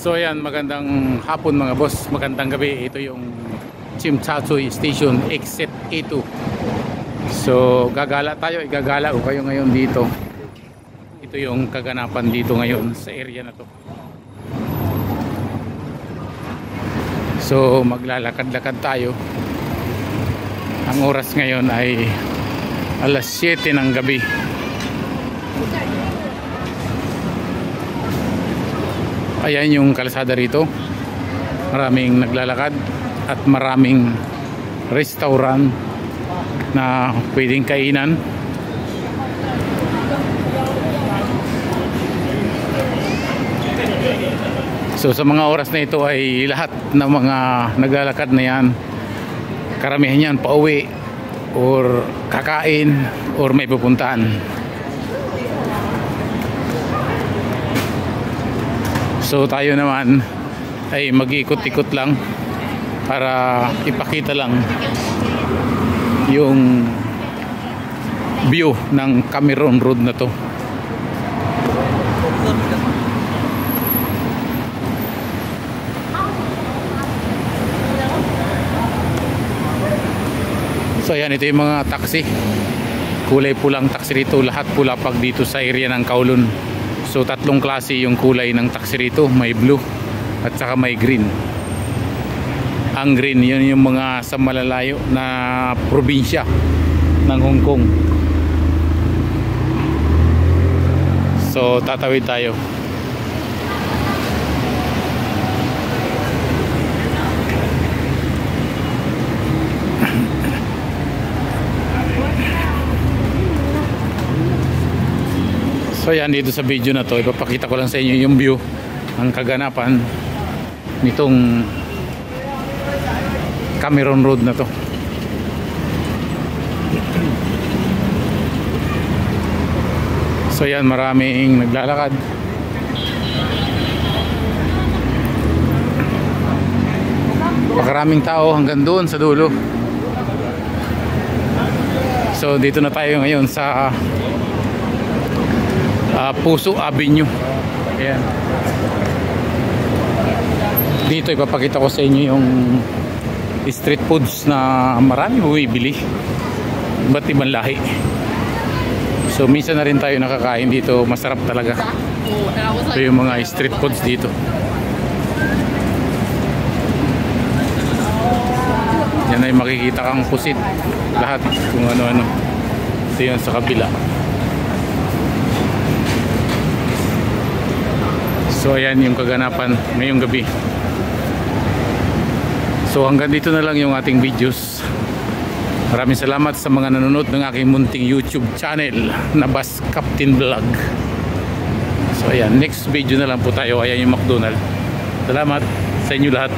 So ayan, magandang hapon mga boss, magandang gabi. Ito yung Chimchachoy Station Exit A2. So gagala tayo, igagala ko kayo ngayon dito. Ito yung kaganapan dito ngayon sa area na to. So maglalakad-lakad tayo. Ang oras ngayon ay alas 7 ng gabi. Ayan yung kalsada rito. Maraming naglalakad at maraming restaurant na pwedeng kainan. So sa mga oras na ito ay lahat ng mga naglalakad na yan, karamihan yan pauwi or kakain or may pupuntahan. So tayo naman ay mag-ikot-ikot lang para ipakita lang yung view ng Cameron Road na to. So ayan, ito yung mga taxi. Kulay pulang taxi rito, lahat pula pag dito sa area ng Kowloon. So tatlong klase yung kulay ng taxi rito, may blue at saka may green. Ang green, yun yung mga sa malalayo na probinsya ng Hong Kong. So tatawid tayo. So yan, dito sa video na to ipapakita ko lang sa inyo yung view ng kaganapan nitong Cameron Road na to. So yan, maraming naglalakad. Makaraming tao hanggang doon sa dulo. So dito na tayo ngayon sa Puso Avenue. Ayan. Dito ipapakita ko sa inyo yung street foods na marami bumibili, iba't ibang lahi. So minsan na rin tayo nakakain dito, masarap talaga. Ito yung mga street foods dito. Yan ay makikita kang pusit, lahat kung ano-ano. Ito yun sa kabila. So ayan yung kaganapan ngayong gabi. So hanggang dito na lang yung ating videos. Maraming salamat sa mga nanonood ng aking munting YouTube channel na Bas Captain Vlog. So ayan, next video na lang po tayo. Ayan yung McDonald's. Salamat sa inyo lahat.